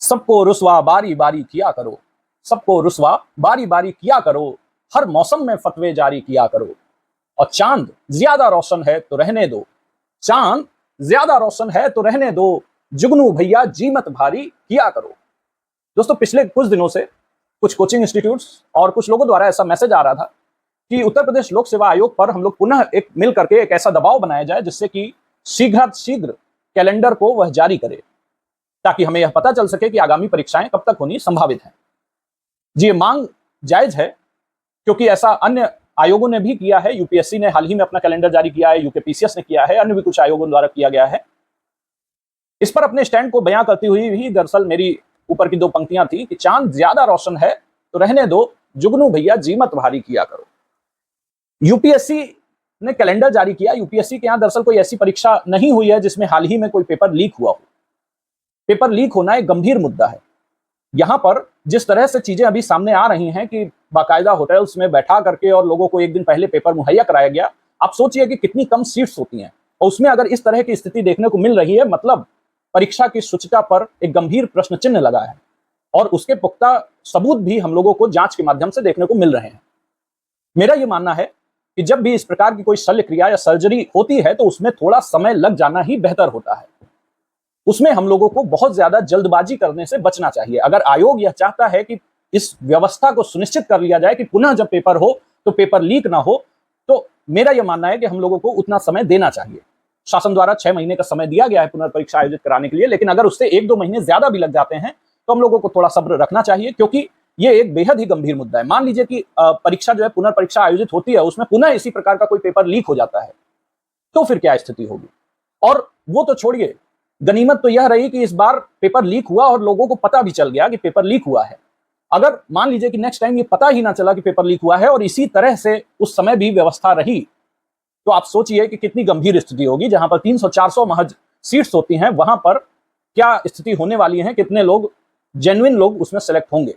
सबको रुसवा बारी बारी किया करो, सबको रुसवा बारी बारी किया करो, हर मौसम में फतवे जारी किया करो। और चांद ज्यादा रोशन है तो रहने दो, चांद ज्यादा रोशन है तो रहने दो, जुगनू भैया जी मत भारी किया करो। दोस्तों, पिछले कुछ दिनों से कुछ कोचिंग इंस्टीट्यूट्स और कुछ लोगों द्वारा ऐसा मैसेज आ रहा था कि उत्तर प्रदेश लोक सेवा आयोग पर हम लोग पुनः एक मिल करके एक ऐसा दबाव बनाया जाए जिससे कि शीघ्र कैलेंडर को वह जारी करे, ताकि हमें यह पता चल सके कि आगामी परीक्षाएं कब तक होनी संभावित हैं। जी, ये मांग जायज है, क्योंकि ऐसा अन्य आयोगों ने भी किया है। यूपीएससी ने हाल ही में अपना कैलेंडर जारी किया है, यूकेपीसीएस ने किया है, अन्य भी कुछ आयोगों द्वारा किया गया है। इस पर अपने स्टैंड को बयां करती हुई भी दरअसल मेरी ऊपर की दो पंक्तियां थी कि चांद ज्यादा रोशन है तो रहने दो, जुगनू भैया जी मत भारी किया करो। यूपीएससी ने कैलेंडर जारी किया। यूपीएससी के यहां दरअसल कोई ऐसी परीक्षा नहीं हुई है जिसमें हाल ही में कोई पेपर लीक हुआ हो। पेपर लीक होना एक गंभीर मुद्दा है। यहां पर जिस तरह से चीजें अभी सामने आ रही हैं कि बाकायदा होटल्स में बैठा करके और लोगों को एक दिन पहले पेपर मुहैया कराया गया, आप सोचिए कि कितनी कम सीट्स होती हैं, और उसमें अगर इस तरह की स्थिति देखने को मिल रही है, मतलब परीक्षा की शुचिता पर एक गंभीर प्रश्न चिन्ह लगा है, और उसके पुख्ता सबूत भी हम लोगों को जांच के माध्यम से देखने को मिल रहे हैं। मेरा यह मानना है कि जब भी इस प्रकार की कोई शल्य क्रिया या सर्जरी होती है तो उसमें थोड़ा समय लग जाना ही बेहतर होता है। उसमें हम लोगों को बहुत ज्यादा जल्दबाजी करने से बचना चाहिए। अगर आयोग यह चाहता है कि इस व्यवस्था को सुनिश्चित कर लिया जाए कि पुनः जब पेपर हो तो पेपर लीक ना हो, तो मेरा यह मानना है कि हम लोगों को उतना समय देना चाहिए। शासन द्वारा 6 महीने का समय दिया गया है पुनर्परीक्षा आयोजित कराने के लिए, लेकिन अगर उससे 1-2 महीने ज्यादा भी लग जाते हैं तो हम लोगों को थोड़ा सब्र रखना चाहिए, क्योंकि ये एक बेहद ही गंभीर मुद्दा है। मान लीजिए कि परीक्षा जो है पुनर्परीक्षा आयोजित होती है, उसमें पुनः इसी प्रकार का कोई पेपर लीक हो जाता है, तो फिर क्या स्थिति होगी। और वो तो छोड़िए, गनीमत तो यह रही कि इस बार पेपर लीक हुआ और लोगों को पता भी चल गया कि पेपर लीक हुआ है। अगर मान लीजिए कि नेक्स्ट टाइम ये पता ही ना चला कि पेपर लीक हुआ है और इसी तरह से उस समय भी व्यवस्था रही, तो आप सोचिए कि कितनी गंभीर स्थिति होगी। जहां पर 300-400 महज सीट्स होती हैं, वहां पर क्या स्थिति होने वाली है, कितने लोग जेन्युइन लोग उसमें सेलेक्ट होंगे।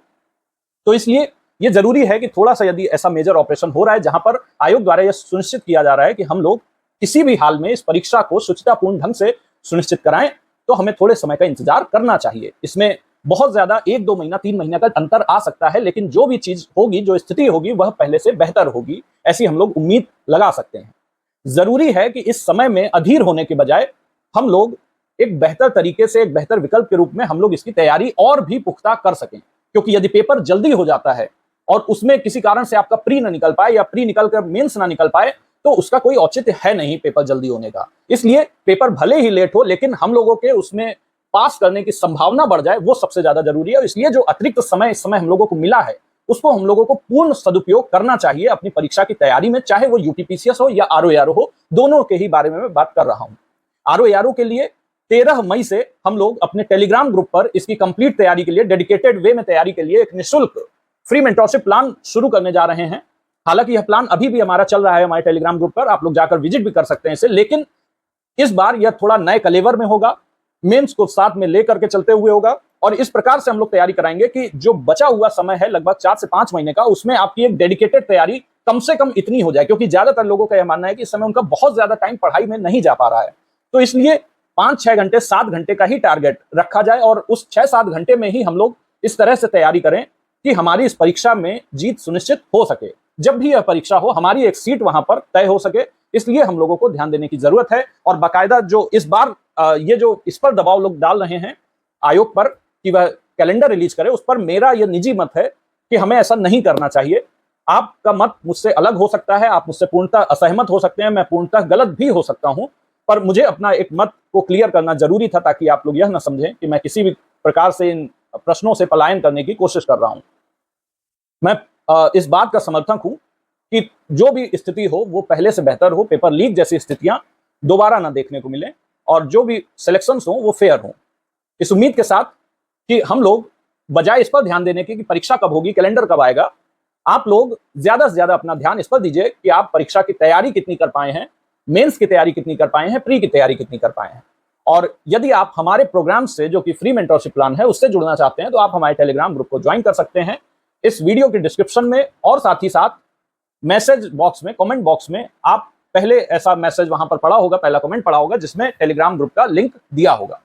तो इसलिए यह जरूरी है कि थोड़ा सा, यदि ऐसा मेजर ऑपरेशन हो रहा है जहां पर आयोग द्वारा यह सुनिश्चित किया जा रहा है कि हम लोग किसी भी हाल में इस परीक्षा को शुचितापूर्ण ढंग से सुनिश्चित कराएं, तो हमें थोड़े समय का इंतजार करना चाहिए। इसमें बहुत ज्यादा 1-2 महीना 3 महीने का अंतर आ सकता है, लेकिन जो भी चीज होगी, जो स्थिति होगी, वह पहले से बेहतर होगी, ऐसी हम लोग उम्मीद लगा सकते हैं। जरूरी है कि इस समय में अधीर होने के बजाय हम लोग एक बेहतर तरीके से, एक बेहतर विकल्प के रूप में हम लोग इसकी तैयारी और भी पुख्ता कर सकें। क्योंकि यदि पेपर जल्दी हो जाता है और उसमें किसी कारण से आपका प्री ना निकल पाए या प्री निकल कर मेंस ना निकल पाए, तो उसका कोई औचित्य है नहीं पेपर जल्दी होने का। इसलिए पेपर भले ही लेट हो, लेकिन हम लोगों के उसमें पास करने की संभावना बढ़ जाए, वो सबसे ज्यादा जरूरी है। और इसलिए जो अतिरिक्त समय इस समय हम लोगों को मिला है, उसको हम लोगों को पूर्ण सदुपयोग करना चाहिए अपनी परीक्षा की तैयारी में, चाहे वो यूपीपीसीएस हो या आरओएआरओ हो। दोनों के ही बारे में मैं बात कर रहा हूं। आरओएआरओ के लिए 13 मई से हम लोग अपने टेलीग्राम ग्रुप पर इसकी कंप्लीट तैयारी के लिए, डेडिकेटेड वे में तैयारी के लिए एक निःशुल्क फ्री मेंटरशिप प्लान शुरू करने जा रहे हैं। हालांकि यह प्लान अभी भी हमारा चल रहा है हमारे टेलीग्राम ग्रुप पर, आप लोग जाकर विजिट भी कर सकते हैं इसे, लेकिन इस बार यह थोड़ा नए कलेवर में होगा, मेंस को साथ में लेकर के चलते हुए होगा। और इस प्रकार से हम लोग तैयारी कराएंगे कि जो बचा हुआ समय है लगभग 4 से 5 महीने का, उसमें आपकी एक डेडिकेटेड तैयारी कम से कम इतनी हो जाए, क्योंकि ज्यादातर लोगों का यह मानना है कि इस समय उनका बहुत ज्यादा टाइम पढ़ाई में नहीं जा पा रहा है। तो इसलिए 5-6 घंटे, 7 घंटे का ही टारगेट रखा जाए, और उस 6-7 घंटे में ही हम लोग इस तरह से तैयारी करें कि हमारी इस परीक्षा में जीत सुनिश्चित हो सके। जब भी यह परीक्षा हो, हमारी एक सीट वहां पर तय हो सके। इसलिए हम लोगों को ध्यान देने की जरूरत है। और बाकायदा जो इस बार ये जो इस पर दबाव लोग डाल रहे हैं आयोग पर कि वह कैलेंडर रिलीज करे, उस पर मेरा यह निजी मत है कि हमें ऐसा नहीं करना चाहिए। आपका मत मुझसे अलग हो सकता है, आप मुझसे पूर्णतः असहमत हो सकते हैं, मैं पूर्णतः गलत भी हो सकता हूं, पर मुझे अपना एक मत को क्लियर करना जरूरी था, ताकि आप लोग यह ना समझें कि मैं किसी भी प्रकार से इन प्रश्नों से पलायन करने की कोशिश कर रहा हूं। मैं इस बात का समर्थक हूं कि जो भी स्थिति हो वो पहले से बेहतर हो, पेपर लीक जैसी स्थितियां दोबारा ना देखने को मिले, और जो भी सिलेक्शंस हो वो फेयर हो। इस उम्मीद के साथ कि हम लोग बजाय इस पर ध्यान देने की कि परीक्षा कब होगी, कैलेंडर कब आएगा, आप लोग ज्यादा से ज्यादा अपना ध्यान इस पर दीजिए कि आप परीक्षा की तैयारी कितनी कर पाए हैं, मेंस की तैयारी कितनी कर पाए हैं, प्री की तैयारी कितनी कर पाए हैं। और यदि आप हमारे प्रोग्राम से, जो कि फ्री मेंटरशिप प्लान है, उससे जुड़ना चाहते हैं, तो आप हमारे टेलीग्राम ग्रुप को ज्वाइन कर सकते हैं। इस वीडियो के डिस्क्रिप्शन में और साथ ही साथ मैसेज बॉक्स में, कमेंट बॉक्स में, आप पहले ऐसा मैसेज वहां पर पड़ा होगा, पहला कमेंट पड़ा होगा जिसमें टेलीग्राम ग्रुप का लिंक दिया होगा।